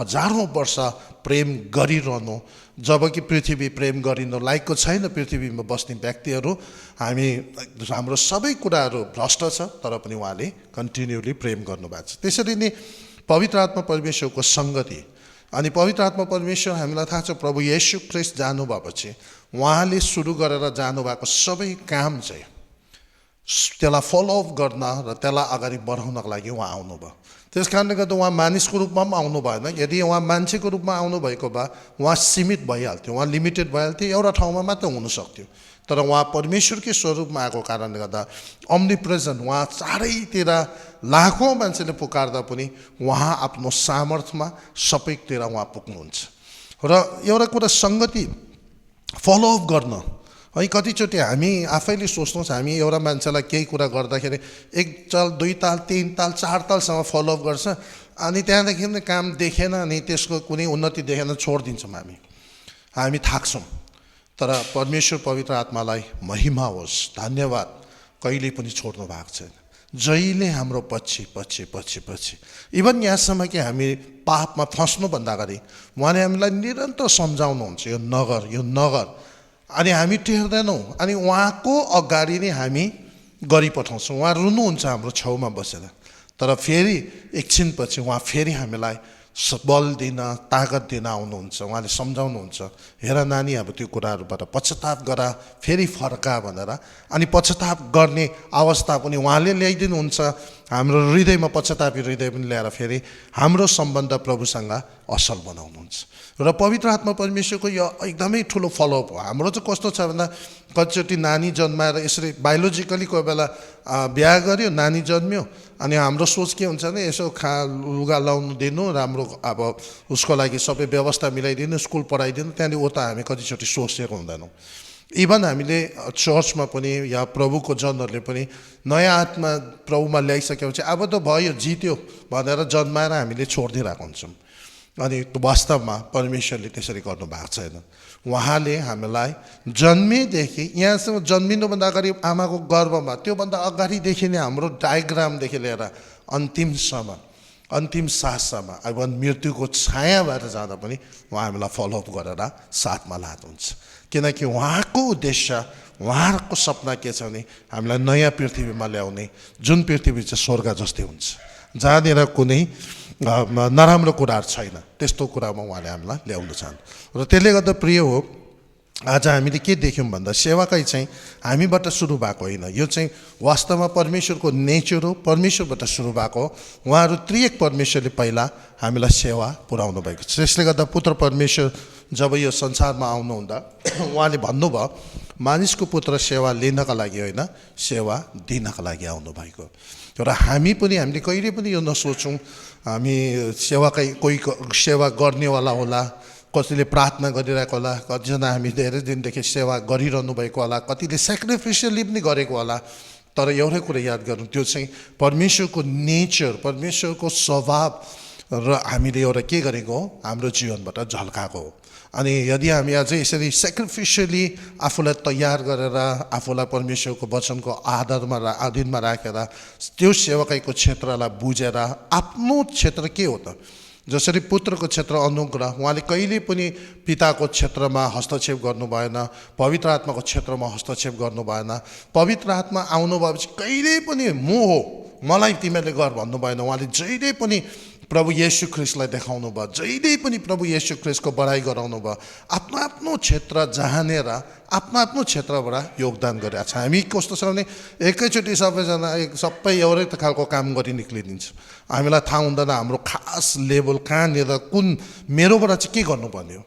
A: हजारौँ वर्ष प्रेम गरिरहनु, जबकि पृथ्वी प्रेम गरिनु लायकको छैन। पृथ्वीमा बस्ने व्यक्तिहरू हाम्रो सबै कुराहरू भ्रष्ट छ, तर पनि उहाँले कन्टिन्युली प्रेम गर्नुभएको छ। त्यसरी नै पवित्र आत्मा परमेश्वरको सङ्गति। अनि पवित्र आत्मा परमेश्वर हामीलाई थाहा छ प्रभु येशू ख्रिस्ट जानुभएपछि उहाँले सुरु गरेर जानुभएको सबै काम चाहिँ त्यसलाई फलोअप गर्न र त्यसलाई अगाडि बढाउनको लागि उहाँ आउनुभयो। त्यस कारणले गर्दा उहाँ मानिसको रूपमा पनि आउनु भएन। यदि उहाँ मान्छेको रूपमा आउनुभएको भए उहाँ सीमित भइहाल्थ्यो, उहाँ लिमिटेड भइहाल्थ्यो, एउटा ठाउँमा मात्र हुनसक्थ्यो। तर उहाँ परमेश्वरकै स्वरूपमा आएको कारणले गर्दा अम्निप्रेजेन्ट, उहाँ चारैतिर लाखौँ मान्छेले पुकार्दा पनि उहाँ आफ्नो सामर्थ्यमा सबैतिर उहाँ पुग्नुहुन्छ। र एउटा कुरा सङ्गति फलोअप गर्न है, कतिचोटि हामी आफैले सोच्नुहोस्, हामी एउटा मान्छेलाई केही कुरा गर्दाखेरि 1 ताल 2 ताल 3 ताल 4 तालसम्म फलोअप गर्छ, अनि त्यहाँदेखि काम देखेन, अनि त्यसको कुनै उन्नति देखेन, छोडिदिन्छौँ हामी थाक्छौँ। तर परमेश्वर पवित्र आत्मालाई महिमा होस्, धन्यवाद, कहिले पनि छोड्नु भएको छैन। जहिले हाम्रो पछि इभन यहाँसम्म कि हामी पापमा फस्नुभन्दा अगाडि उहाँले हामीलाई निरन्तर सम्झाउनुहुन्छ, यो नगर, अनि हामी टेर्दैनौँ, अनि उहाँको अगाडि नै हामी गरिपठाउँछौँ। उहाँ रुनुहुन्छ हाम्रो छेउमा बसेर, तर फेरि एकछिनपछि उहाँ फेरि हामीलाई बल दिन, तागत दिन आउनुहुन्छ। उहाँले सम्झाउनुहुन्छ, हेर नानी, अब त्यो कुराहरूबाट पश्चाताप गरा, फेरि फर्का भनेर। अनि पश्चाताप गर्ने अवस्था पनि उहाँले ल्याइदिनुहुन्छ। हाम्रो हृदयमा पश्चातापी हृदय पनि ल्याएर फेरि हाम्रो सम्बन्ध प्रभुसँग असल बनाउनुहुन्छ। र पवित्र आत्मा परमेश्वरको यो एकदमै ठुलो फलोअप हो। हाम्रो चाहिँ कस्तो छ भन्दा कतिचोटि नानी जन्माएर यसरी बायोलोजिकली कोही बेला बिहा गर्यो, नानी जन्म्यो, अनि हाम्रो सोच के हुन्छ भने यसो लुगा लाउनु दिनु, राम्रो अब उसको लागि सबै व्यवस्था मिलाइदिनु, स्कुल पढाइदिनु, त्यहाँदेखि उता हामी कतिचोटि सोचेको हुँदैनौँ। इभन हामीले चर्चमा पनि या प्रभुको जनहरूले पनि नयाँ आत्मा प्रभुमा ल्याइसकेपछि अब त भयो, जित्यो भनेर जन्माएर हामीले छोडिदिइरहेको हुन्छौँ। अनि वास्तवमा परमेश्वरले त्यसरी गर्नुभएको छैन। उहाँले हामीलाई जन्मेदेखि यहाँसम्म जन्मिनुभन्दा अगाडि आमाको गर्भमा त्योभन्दा अगाडिदेखि नै हाम्रो डायग्रामदेखि लिएर अन्तिमसम्म, अन्तिम साससम्म अब मृत्युको छाया भएर जाँदा पनि उहाँ हामीलाई फलोअप गरेर साथमा लानुहुन्छ। किनकि उहाँको उद्देश्य, उहाँको सपना के छ भने हामीलाई नयाँ पृथ्वीमा ल्याउने, जुन पृथ्वी चाहिँ स्वर्ग जस्तै हुन्छ, जहाँनिर कुनै नराम्रो कुराहरू छैन, त्यस्तो कुरामा उहाँले हामीलाई ल्याउनु चाहनु। र त्यसले गर्दा प्रिय हो, आज हामीले के देख्यौँ भन्दा सेवाकै चाहिँ हामीबाट सुरु भएको होइन, यो चाहिँ वास्तवमा परमेश्वरको नेचर हो, परमेश्वरबाट सुरु भएको हो। उहाँहरू त्रिएक परमेश्वरले पहिला हामीलाई सेवा पुर्याउनु भएको छ। त्यसले गर्दा पुत्र परमेश्वर जब यो संसारमा आउनुहुँदा उहाँले भन्नुभयो मानिसको पुत्र सेवा लिनका लागि होइन, सेवा दिनका लागि आउनुभएको। र हामीले कहिले पनि यो नसोचौँ हामी सेवाकै कोही सेवा गर्नेवाला होला, कसैले प्रार्थना गरिरहेको होला, कतिजना हामी धेरै दिनदेखि सेवा गरिरहनु भएको होला, कतिले सेक्रिफिसियली पनि गरेको होला। तर एउटै कुरा याद गर्नु, त्यो चाहिँ परमेश्वरको नेचर, परमेश्वरको स्वभाव र हामीले एउटा के गरेको हो, हाम्रो जीवनबाट झल्काएको हो। अनि यदि हामी अझै यसरी सेक्रिफिसियली आफूलाई तयार गरेर आफूलाई परमेश्वरको वचनको अधीनमा राखेर त्यो सेवकाईको क्षेत्रलाई बुझेर आफ्नो क्षेत्र के हो त, जसरी पुत्रको क्षेत्र अनुग्रह, उहाँले कहिले पनि पिताको क्षेत्रमा हस्तक्षेप गर्नु भएन, पवित्र आत्माको क्षेत्रमा हस्तक्षेप गर्नु भएन। पवित्र आत्मा आउनु भएपछि कहिले पनि म हो, मलाई तिमीहरूले गर भन्नु भएन। उहाँले जहिले पनि प्रभु येशू ख्रिस्टलाई देखाउनु भयो, जहिले पनि प्रभु येशू ख्रिस्टको बढाइ गराउनु भयो। आफ्नो आफ्नो क्षेत्र जहाँनेर आफ्नो आफ्नो क्षेत्रबाट योगदान गरिरहेको छ। हामी कस्तो छ भने एकैचोटि सबैजना सबै एउटै खालको काम गरी निक्लिदिन्छ। हामीलाई थाहा हुँदैन हाम्रो खास लेभल कहाँनिर कुन मेरोबाट चाहिँ के गर्नुपर्ने हो।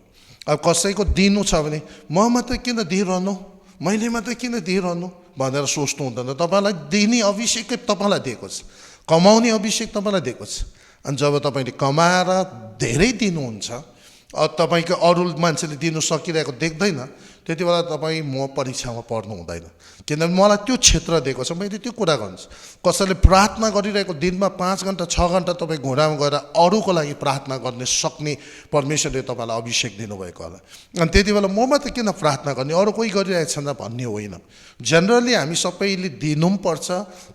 A: अब कसैको दिनु छ भने म मात्रै किन दिइरहनु, मैले मात्रै किन दिइरहनु भनेर सोच्नु हुँदैन। तपाईँलाई दिने अभिषेकै तपाईँलाई दिएको छ, कमाउने अभिषेक तपाईँलाई दिएको छ। अनि जब तपाईँले कमाएर धेरै दिनुहुन्छ, तपाईँको अरू मान्छेले दिनु सकिरहेको देख्दैन, त्यति बेला तपाईँ म परीक्षामा पर्नु हुँदैन। किनभने मलाई त्यो क्षेत्र दिएको छ, मैले त्यो कुरा गर्छु। कसैले प्रार्थना गरिरहेको दिनमा 5 घन्टा 6 घन्टा तपाईँ घुँडामा गएर अरूको लागि प्रार्थना गर्ने सक्ने परमेश्वरले तपाईँलाई अभिषेक दिनुभएको होला। अनि त्यति बेला म मात्रै किन प्रार्थना गर्ने, अरू कोही गरिरहेको छैन भन्ने होइन। जेनरली हामी सबैले दिनु पनि पर्छ,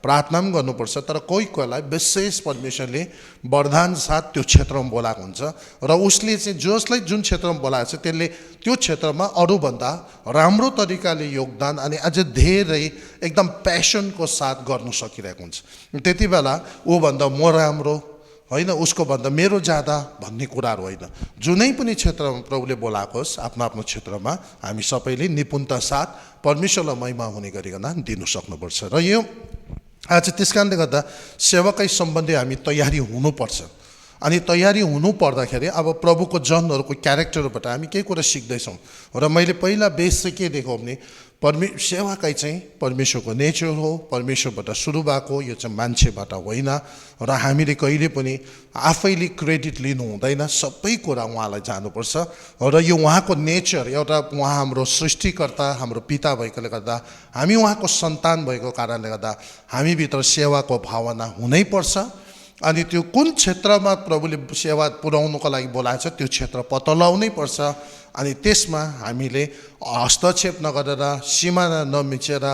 A: प्रार्थना पनि गर्नुपर्छ, तर कोही कोहीलाई विशेष परमेश्वरले वरदान साथ त्यो क्षेत्रमा बोलाएको हुन्छ र उसले चाहिँ जसलाई जुन क्षेत्रमा बोलाएको छ त्यसले त्यो क्षेत्रमा अरूभन्दा राम्रो तरिकाले योगदान अनि अझ धेरै एकदम प्यासनको साथ गर्नु सकिरहेको हुन्छ। त्यति बेला ऊभन्दा म राम्रो होइन, उसको भन्दा मेरो ज्यादा भन्ने कुराहरू होइन। जुनै पनि क्षेत्रमा प्रभुले बोलाएको होस्, आफ्नो आफ्नो क्षेत्रमा हामी सबैले निपुणता साथ परमेश्वरलाई महिमा हुने गरिकन दिनु सक्नुपर्छ। र यो आज त्यस कारणले गर्दा सेवाकै सम्बन्धी हामी तयारी हुनुपर्छ। अनि तयारी हुनु पर्दाखेरि अब प्रभुको जनहरूको क्यारेक्टरबाट हामी केही कुरा सिक्दैछौँ। र मैले पहिला बेस चाहिँ के देखेँ भने सेवाकै चाहिँ परमेश्वरको नेचर हो, परमेश्वरबाट सुरु भएको, यो चाहिँ मान्छेबाट होइन। र हामीले कहिले पनि आफैले क्रेडिट लिनु हुँदैन, सबै कुरा उहाँलाई जानुपर्छ। र यो उहाँको नेचर, एउटा उहाँ हाम्रो सृष्टिकर्ता, हाम्रो पिता भएकोले गर्दा, हामी उहाँको सन्तान भएको कारणले गर्दा हामीभित्र सेवाको भावना हुनैपर्छ। अनि त्यो कुन क्षेत्रमा प्रभुले सेवा पुर्याउनुको लागि बोलाएको छ त्यो क्षेत्र पत्ता लगाउनै पर्छ। अनि त्यसमा हामीले हस्तक्षेप नगरेर, सिमाना नमिचेर,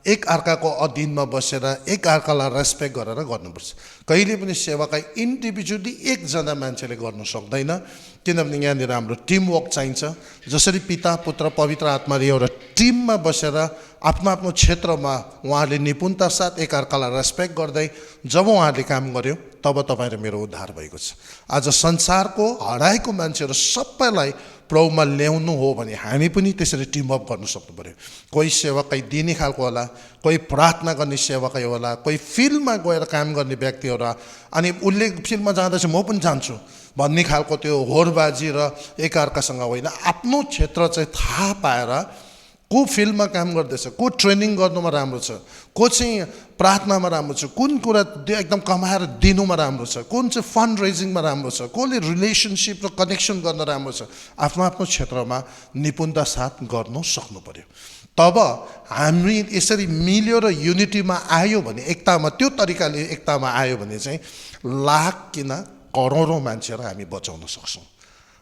A: एक अर्काको अधीनमा बसेर एक अर्कालाई रेस्पेक्ट गरेर गर्नुपर्छ। कहिले पनि सेवाका इन्डिभिजुअली एकजना मान्छेले गर्नु सक्दैन, किनभने यहाँनिर हाम्रो टिमवर्क चाहिन्छ। जसरी पिता पुत्र पवित्र आत्माले एउटा टिममा बसेर आफ्नो आफ्नो क्षेत्रमा उहाँले निपुणता साथ एक अर्कालाई रेस्पेक्ट गर्दै जब उहाँले काम गर्यो तब तपाईँ र मेरो उद्धार भएको छ। आज संसारको हराएको मान्छेहरू सबैलाई प्रभुमा ल्याउनु हो भने हामी पनि त्यसरी टिमअप गर्नु सक्नु पर्यो। कोही सेवकै दिने खालको होला, कोही प्रार्थना गर्ने सेवकै होला, कोही फिल्डमा गएर काम गर्ने व्यक्ति होला, अनि उसले फिल्डमा जाँदा चाहिँ म पनि जान्छु भन्ने खालको त्यो होरबाजी र एकअर्कासँग होइन, आफ्नो क्षेत्र चाहिँ थाहा पाएर को फिल्डमा काम गर्दैछ, को ट्रेनिङ गर्नुमा राम्रो छ, को चाहिँ प्रार्थनामा राम्रो छ, कुन कुरा एकदम कमाएर दिनुमा राम्रो छ, कुन चाहिँ फन्ड रेजिङमा राम्रो छ, कसले रिलेसनसिप र कनेक्सन गर्न राम्रो छ, आफ्नो आफ्नो क्षेत्रमा निपुणता साथ गर्नु सक्नु पर्यो। तब हामी यसरी मिल्यो र युनिटीमा आयो भने, एकतामा त्यो तरिकाले एकतामा आयो भने चाहिँ लाख किन करोडौँ मान्छेहरू हामी बचाउन सक्छौँ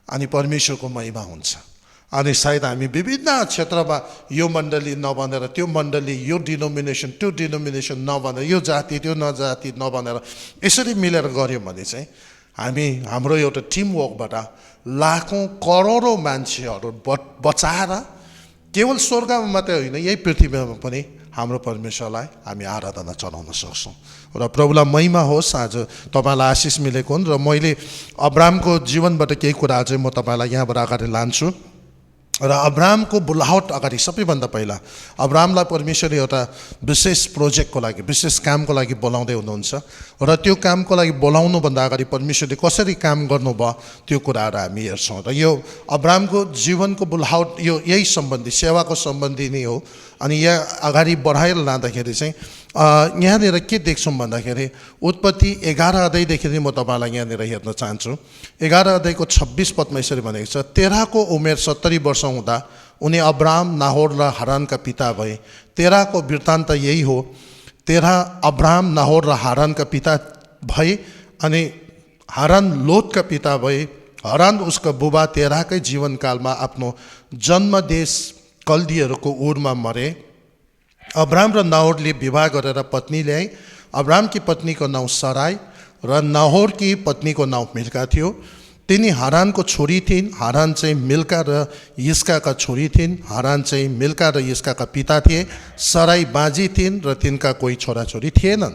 A: अनि परमेश्वरको महिमा हुन्छ। अनि सायद हामी विभिन्न क्षेत्रमा यो मण्डली नबनेर त्यो मण्डली, यो डिनोमिनेसन त्यो डिनोमिनेसन नबनेर, यो जाति त्यो नजाति नबनेर यसरी मिलेर गऱ्यौँ भने चाहिँ हामी हाम्रो एउटा टिमवर्कबाट लाखौँ करोडौँ मान्छेहरू बचाएर केवल स्वर्गमा मात्रै होइन, यही पृथ्वीमा पनि हाम्रो परमेश्वरलाई हामी आराधना चढाउन सक्छौँ। र प्रभुलाई महिमा होस्। आज तपाईँलाई आशिष मिलेको हुन् र मैले अब्रामको जीवनबाट केही कुराहरू चाहिँ म तपाईँलाई यहाँबाट अगाडि लान्छु। र अब्रामको बुलाहट अगाडि सबैभन्दा पहिला अब्रामलाई परमेश्वरले एउटा विशेष प्रोजेक्टको लागि, विशेष कामको लागि बोलाउँदै हुनुहुन्छ र त्यो कामको लागि बोलाउनुभन्दा अगाडि परमेश्वरले कसरी काम गर्नुभयो त्यो कुराहरू हामी हेर्छौँ। र यो अब्रामको जीवनको बुलाहट यो यही सम्बन्धी, सेवाको सम्बन्धी नै हो। अनि यहाँ अगाडि बढाएर लाँदाखेरि चाहिँ यहाँनिर के देख्छौँ भन्दाखेरि उत्पत्ति 11 अध्यायदेखि म तपाईँलाई यहाँनिर हेर्न चाहन्छु। 11 अध्यायको 26 पदमा यसरी भनेको छ, तेराको उमेर 70 वर्ष हुँदा उनी अब्राम, नाहोर र हारानका पिता भए। तेराको वृत्तान्त यही हो। तेरा अब्राम, नाहोर र हारानका पिता भए अनि हारान लोतका पिता भए। हारान उसका बुबा तेराकै जीवनकालमा आफ्नो जन्मदेश कल्दीहरूको उरमा मरे। अब्राम र नाहोरले विवाह गरेर पत्नी ल्याए। अब्रामकी पत्नीको नाउँ सराई र नाहोरकी पत्नीको नाउँ मिल्का थियो। तिनी हारानको छोरी थिइन्। हारान चाहिँ मिल्का र यिस्काका छोरी थिइन्। हारान चाहिँ मिल्का र यिस्काका पिता थिए। सराई बाँझी थिइन् र तिनका कोही छोराछोरी थिएनन्।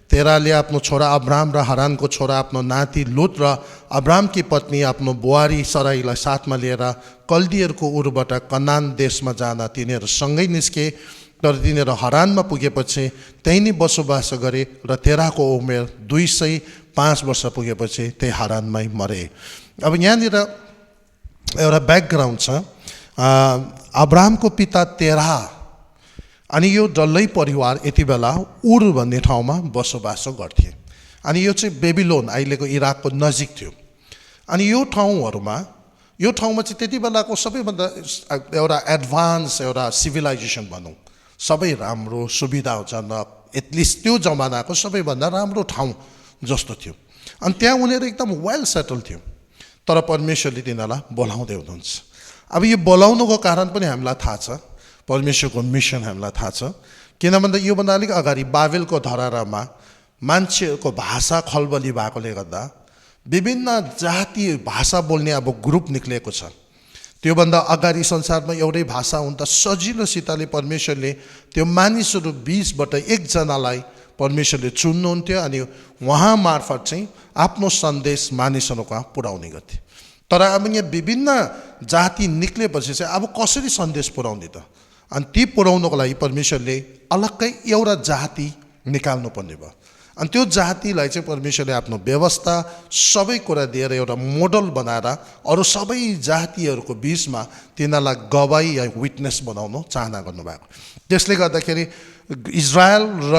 A: तेराले आफ्नो छोरा अब्राम र हारानको छोरा आफ्नो नाति लुत र अब्रामकी पत्नी आफ्नो बुहारी सराईलाई साथमा लिएर कल्दीहरूको उरबाट कनान देशमा जान तिनीहरू सँगै निस्के। तर तिनीहरू हारानमा पुगेपछि त्यहीँ नै बसोबास गरे र तेराको उमेर 205 वर्ष पुगेपछि त्यही हारानमै मरे। अब यहाँनिर एउटा ब्याकग्राउन्ड छ। अब्रामको पिता तेरा अनि यो डल्लै परिवार यति बेला उर भन्ने ठाउँमा बसोबासो गर्थे। अनि यो चाहिँ बेबिलोन, अहिलेको इराकको नजिक थियो। अनि यो ठाउँमा चाहिँ त्यति बेलाको सबैभन्दा एउटा एडभान्स एउटा सिभिलाइजेसन भनौँ, सबै राम्रो सुविधाजनक, एटलिस्ट त्यो जमानाको सबैभन्दा राम्रो ठाउँ जस्तो थियो। अनि त्यहाँ उनीहरू एकदम वेल सेटल थियो। तर परमेश्वरले तिनीहरूलाई बोलाउँदै हुनुहुन्छ। अब यो बोलाउनुको कारण पनि हामीलाई थाहा छ, परमेश्वरको मिसन हामीलाई थाहा छ। किन भन्दा योभन्दा अलिक अगाडि बाबेलको धरारमा मान्छेहरूको भाषा खलबली भएकोले गर्दा विभिन्न जाति भाषा बोल्ने अब ग्रुप निक्लिएको छ। त्योभन्दा अगाडि संसारमा एउटै भाषा हुँदा सजिलोसितले परमेश्वरले त्यो मानिसहरू बीचबाट एकजनालाई परमेश्वरले चुन्नुहुन्थ्यो अनि उहाँ मार्फत चाहिँ आफ्नो सन्देश मानिसहरू कहाँ पुर्याउने गर्थे। तर अब यहाँ विभिन्न जाति निक्लेपछि चाहिँ अब कसरी सन्देश पुर्याउने त? अनि ती पुर्याउनको लागि परमेश्वरले अलग्गै एउटा जाति निकाल्नु पर्ने भयो। अनि त्यो जातिलाई चाहिँ परमेश्वरले आफ्नो व्यवस्था सबै कुरा दिएर एउटा मोडल बनाएर अरू सबै जातिहरूको बिचमा तिनीहरूलाई गवाई या विटनेस बनाउनु चाहना गर्नुभएको। त्यसले गर्दाखेरि इजरायल र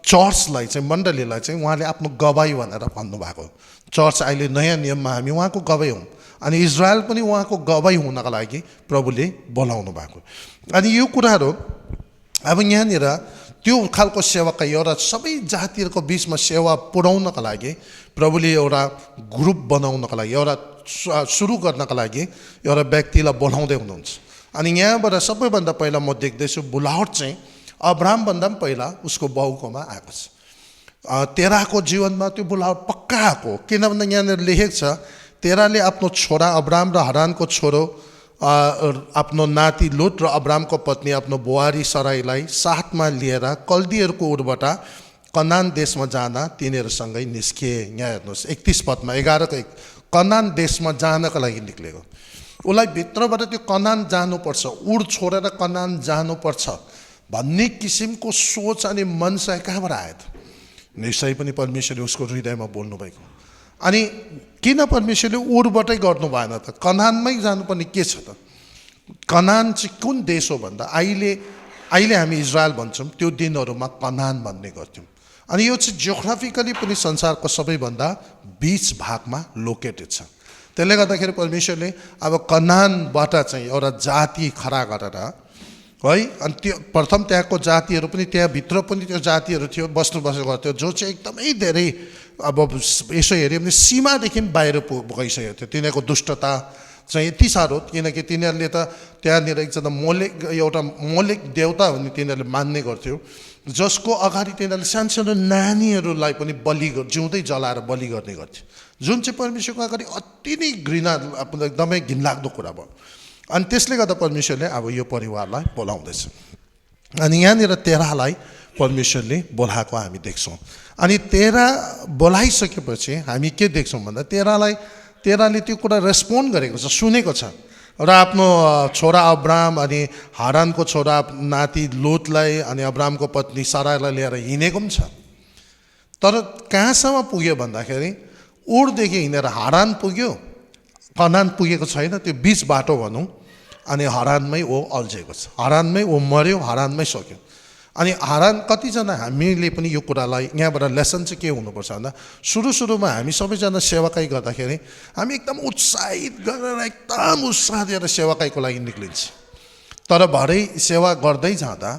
A: चर्चलाई चाहिँ, मण्डलीलाई चाहिँ उहाँले आफ्नो गवाई भनेर भन्नुभएको। चर्च अहिले नयाँ नियममा हामी उहाँको गवाई हौँ अनि इजरायल पनि उहाँको गवाई हुनका लागि प्रभुले बोलाउनु भएको। अनि यो कुराहरू अब यहाँनिर त्यो खालको सेवाका एउटा सबै जातिहरूको बिचमा सेवा पुर्याउनका लागि प्रभुले एउटा ग्रुप बनाउनका लागि, एउटा सुरु गर्नका लागि एउटा व्यक्तिलाई बोलाउँदै हुनुहुन्छ। अनि यहाँबाट सबैभन्दा पहिला म देख्दैछु बुलाहट चाहिँ अब्रामभन्दा पनि पहिला उसको बाउकोमा आएको छ। तेराको जीवनमा त्यो बुलाहट पक्का आएको। किन भन्दा यहाँनिर लेखेको छ, तेराले आफ्नो छोरा अब्राम र हारानको छोरो आफ्नो नाति लुत र अब्रामको पत्नी आफ्नो बुहारी सराईलाई साथमा लिएर कल्दीहरूको उरबाट कनान देशमा जान तिनीहरूसँगै निस्किए। यहाँ हेर्नुहोस् 31 पदमा 11 कनान देशमा जानका लागि निक्लेको। उसलाई भित्रबाट त्यो कनान जानुपर्छ, उड छोडेर कनान जानुपर्छ भन्ने किसिमको सोच अनि मनसाय कहाँबाट आयो त? निश्चय पनि परमेश्वरले उसको हृदयमा बोल्नु भएको। अनि किन परमेश्वरले उडबाटै गर्नु भएन त? कनानमै जानुपर्ने के छ त? कनान चाहिँ कुन देश हो भन्दा अहिले हामी इजरायल भन्छौँ, त्यो दिनहरूमा कनान भन्ने गर्थ्यौँ। अनि यो चाहिँ जियोग्राफिकली पनि संसारको सबैभन्दा बीच भागमा लोकेटेड छ। त्यसले गर्दाखेरि परमेश्वरले अब कनानबाट चाहिँ एउटा जाति खडा गरेर है, अनि त्यो प्रथम त्यहाँको जातिहरू पनि त्यहाँभित्र पनि त्यो जातिहरू थियो, बस्नु गर्थ्यो, जो चाहिँ एकदमै धेरै अब यसो हेऱ्यो भने सीमादेखि बाहिर पुगिसकेको थियो। तिनीहरूको दुष्टता चाहिँ यति साह्रो, किनकि तिनीहरूले त त्यहाँनिर एकजना एउटा मोलेक देवता भन्ने तिनीहरूले मान्ने गर्थ्यो, जसको अगाडि तिनीहरूले सानसानो नानीहरूलाई पनि जिउँदै जलाएर बलि गर्ने गर्थ्यो, जुन चाहिँ परमेश्वरको अगाडि अति नै घृणा एकदमै घिनलाग्दो कुरा भयो। अनि त्यसले गर्दा परमेश्वरले अब यो परिवारलाई बोलाउँदैछ। अनि यहाँनिर तेरालाई परमेश्वरले बोलाएको हामी देख्छौँ। अनि तेरा बोलाइसकेपछि हामी के देख्छौँ भन्दा तेराले त्यो कुरा रेस्पोन्ड गरेको छ, सुनेको छ र आफ्नो छोरा अब्राम अनि हारानको छोरा नाति लोतलाई अनि अब्रामको पत्नी सारालाई लिएर हिँडेको पनि छ। तर कहाँसम्म पुग्यो भन्दाखेरि उडदेखि हिँडेर हारान पुग्यो, कनान पुगेको छैन, त्यो बीच बाटो भनौँ। अनि हरानमै ऊ अल्झेको छ, हरानमै ऊ मर्यो, हरानमै सक्यो। अनि हरान कतिजना हामीले पनि यो कुरालाई यहाँबाट लेसन चाहिँ के हुनुपर्छ भन्दा सुरुमा हामी सबैजना सेवाकाई गर्दाखेरि हामी एकदम उत्साहित गरेर एकदम उत्साह दिएर सेवाकाईको लागि निक्लिन्छ। तर भरै सेवा गर्दै जाँदा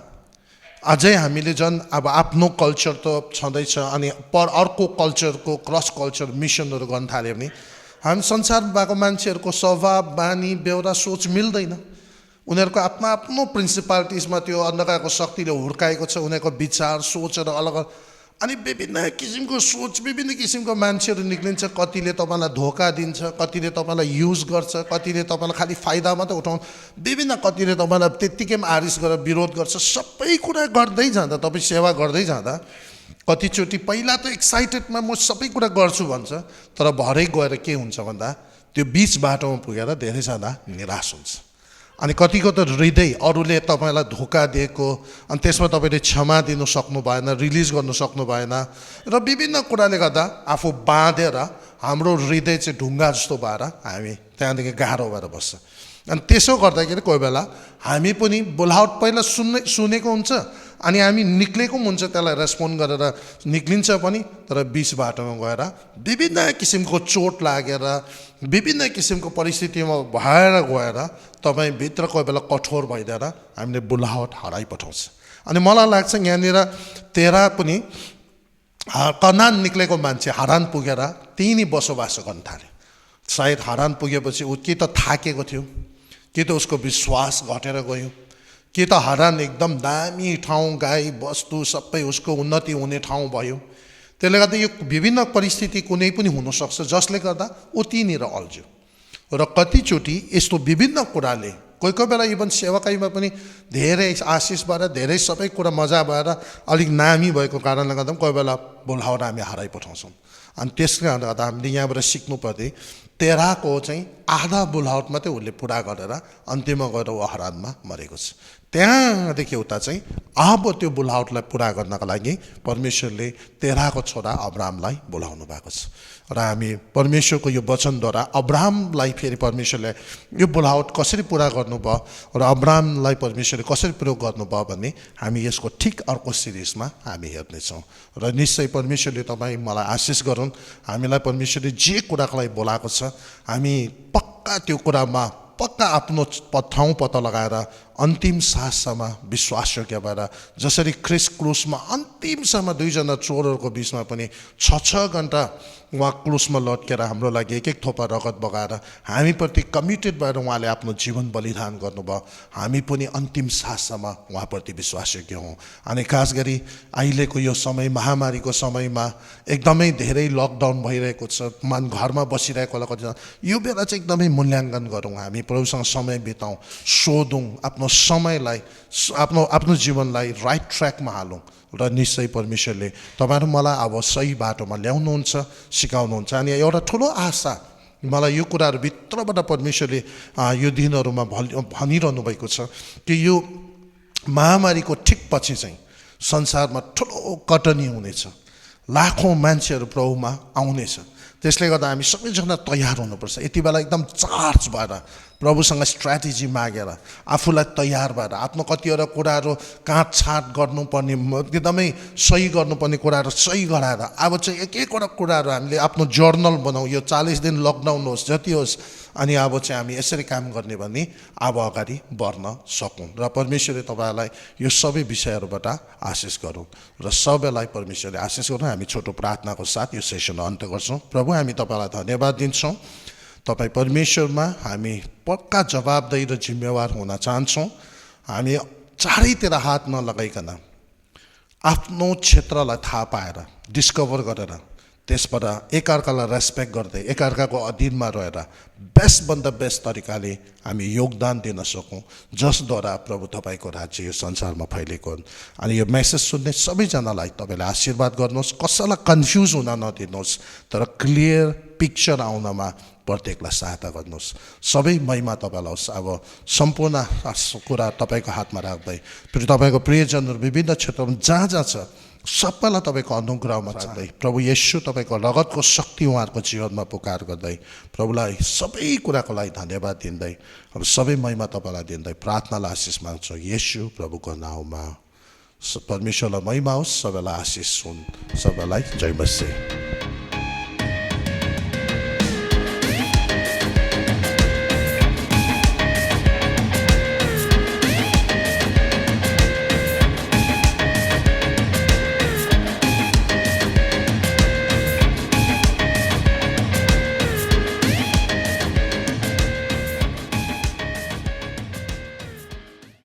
A: अझै हामीले झन् अब आफ्नो कल्चर त छँदैछ, अनि अर्को कल्चरको क्रस कल्चर मिसनहरू गर्न थाल्यो भने हामी संसारमा भएको मान्छेहरूको स्वभाव बानी बेहोरा सोच मिल्दैन। उनीहरूको आफ्नो आफ्नो प्रिन्सिपालिटिजमा त्यो अन्धकारको शक्तिले हुर्काएको छ, उनीहरूको विचार सोचहरू अलग, अनि विभिन्न किसिमको सोच विभिन्न किसिमको मान्छेहरू निक्लिन्छ। कतिले तपाईँलाई धोका दिन्छ, कतिले तपाईँलाई युज गर्छ, कतिले तपाईँलाई खालि फाइदा मात्रै उठाउनु, विभिन्न कतिले तपाईँलाई त्यत्तिकै आरिस गरेर विरोध गर्छ। सबै कुरा गर्दै जाँदा तपाईँ सेवा गर्दै जाँदा कतिचोटि पहिला त एक्साइटेडमा म सबै कुरा गर्छु भन्छ, तर भरै गएर के हुन्छ भन्दा त्यो बीच बाटोमा पुगेर धेरैजना निराश हुन्छ। अनि कतिको त हृदय अरूले तपाईँलाई धोका दिएको, अनि त्यसमा तपाईँले क्षमा दिनु सक्नु भएन, रिलिज गर्नु सक्नु भएन, र विभिन्न कुराले गर्दा आफू बाँधेर हाम्रो हृदय चाहिँ ढुङ्गा जस्तो भएर हामी त्यहाँदेखि गाह्रो भएर बस्छ। अनि त्यसो गर्दाखेरि कोही बेला हामी पनि बोलावट पहिला सुनेको हुन्छ, अनि हामी निक्लेको पनि हुन्छ, त्यसलाई रेस्पोन्ड गरेर निक्लिन्छ पनि, तर बीच बाटोमा गएर विभिन्न किसिमको चोट लागेर विभिन्न किसिमको परिस्थितिमा भएर गएर तपाईँ भित्र कोही बेला कठोर भइदिएर हामीले बोलावट हराइपठाउँछ। अनि मलाई लाग्छ यहाँनिर तेरा पनि कनान निक्लेको मान्छे हारान पुगेर त्यहीँ नै बसोबासो गर्न थाल्यो। सायद हारान पुगेपछि ऊ कि त थाकेको थियो, कि त उसको विश्वास घटेर गयो, कि त हारान एकदम दामी ठाउँ, गाई वस्तु सबै उसको उन्नति हुने ठाउँ भयो। त्यसले गर्दा यो विभिन्न परिस्थिति कुनै पनि हुनसक्छ जसले गर्दा ऊ त्यहीँनिर अल्झ्यो। र कतिचोटि यस्तो विभिन्न कुराले कोही बेला इभन सेवाकाईमा पनि धेरै आशिष भएर धेरै सबै कुरा मजा भएर अलिक नामी भएको कारणले गर्दा पनि कोही बेला बोलावट हामी हराइपठाउँछौँ। अनि त्यसले गर्दा हामीले यहाँबाट सिक्नुपर्ने तेराको चाहिँ आधा बोलावट मात्रै उसले पुरा गरेर अन्त्यमा गएर ऊ हरानमा मरेको छ। त्यहाँदेखि उता चाहिँ अब त्यो बोलावटलाई पुरा गर्नका लागि परमेश्वरले तेराको छोरा अब्रामलाई बोलाउनु भएको छ। र हामी परमेश्वरको यो वचनद्वारा अब्रामलाई फेरि परमेश्वरले यो बोलावट कसरी पुरा गर्नुभयो र अब्रामलाई परमेश्वरले कसरी प्रयोग गर्नुभयो भन्ने हामी यसको ठिक अर्को सिरिजमा हामी हेर्नेछौँ। र निश्चय परमेश्वरले तपाईँ मलाई आशिष गरून्। हामीलाई परमेश्वरले जे कुराको लागि बोलाएको छ हामी पक्का त्यो कुरामा पक्का आफ्नो ठाउँ पत्ता लगाएर अन्तिम साससम्म विश्वासयोग्य भएर, जसरी ख्रिस्ट क्रुसमा अन्तिमसम्म दुईजना चोरहरूको बिचमा पनि 6 घन्टा उहाँ क्रुसमा लट्केर हाम्रो लागि एक एक थोपा रगत बगाएर हामीप्रति कमिटेड भएर उहाँले आफ्नो जीवन बलिदान गर्नुभयो। हामी पनि अन्तिम साससम्म उहाँप्रति विश्वासयोग्य हौँ। अनि खास गरी अहिलेको यो समय महामारीको समयमा एकदमै धेरै लकडाउन भइरहेको छ, घरमा बसिरहेको होला कतिजना, यो बेला चाहिँ एकदमै मूल्याङ्कन गरौँ, हामी प्रभुसँग समय बिताउँ, सोधौँ, आफ्नो समयलाई आफ्नो जीवनलाई राइट ट्र्याकमा हालौँ। र निश्चय परमेश्वरले तपाईँहरू मलाई अब सही बाटोमा ल्याउनुहुन्छ, सिकाउनुहुन्छ। अनि एउटा ठुलो आशा मलाई यो कुराहरू भित्रबाट परमेश्वरले यो दिनहरूमा भनिरहनु भएको छ कि यो महामारीको ठिक पछि चाहिँ संसारमा ठुलो कटनी हुनेछ, लाखौँ मान्छेहरू प्रभुमा आउनेछ। त्यसले गर्दा हामी सबैजना तयार हुनुपर्छ। यति बेला एकदम चार्ज भएर प्रभुसँग स्ट्र्याटेजी मागेर आफूलाई तयार भएर आफ्नो कतिवटा कुराहरू काटछाट गर्नुपर्ने एकदमै सही गर्नुपर्ने कुराहरू सही गराएर अब चाहिँ एक एकवटा कुराहरू हामीले आफ्नो जर्नल बनाऊ। यो 40 दिन लकडाउन होस् जति होस्, अनि अब चाहिँ हामी यसरी काम गर्ने भने अब अगाडि बढ्न सकौँ र परमेश्वरले तपाईँलाई यो सबै विषयहरूबाट आशिष गरौँ र सबैलाई परमेश्वरले आशिष गरौँ। हामी छोटो प्रार्थनाको साथ यो सेसन अन्त्य गर्छौँ। प्रभु, हामी तपाईँलाई धन्यवाद दिन्छौँ। तपाईँ परमेश्वरमा हामी पक्का जवाबदेही र जिम्मेवार हुन चाहन्छौँ। हामी चारैतिर हात नलगाइकन आफ्नो क्षेत्रलाई थाहा पाएर डिस्कभर गरेर त्यसबाट एकअर्कालाई रेस्पेक्ट गर्दै एकअर्काको अधीनमा रहेर बेस्टभन्दा बेस्ट तरिकाले हामी योगदान दिन सकौँ, जसद्वारा प्रभु तपाईँको राज्य यो संसारमा फैलेको हुन्। अनि यो मेसेज सुन्ने सबैजनालाई तपाईँले आशीर्वाद गर्नुहोस्, कसैलाई कन्फ्युज हुन नदिनुहोस्, तर क्लियर पिक्चर आउनमा प्रत्येकलाई सहायता गर्नुहोस्। सबै महिमा तपाईँलाई होस्। अब सम्पूर्ण कुरा तपाईँको हातमा राख्दै फेरि तपाईँको प्रियजनहरू विभिन्न क्षेत्रमा जहाँ जहाँ छ सबैलाई तपाईँको अनुग्रहमा चाहँदै प्रभु येशू तपाईँको रगतको शक्ति उहाँहरूको जीवनमा पुकार गर्दै प्रभुलाई सबै कुराको लागि धन्यवाद दिँदै अब सबै महिमा तपाईँलाई दिँदै प्रार्थनालाई आशिष माग्छौँ येशू प्रभुको नाउँमा। परमेश्वरलाई महिमा होस्, सबैलाई आशिष हुन्, सबैलाई जय मसीह।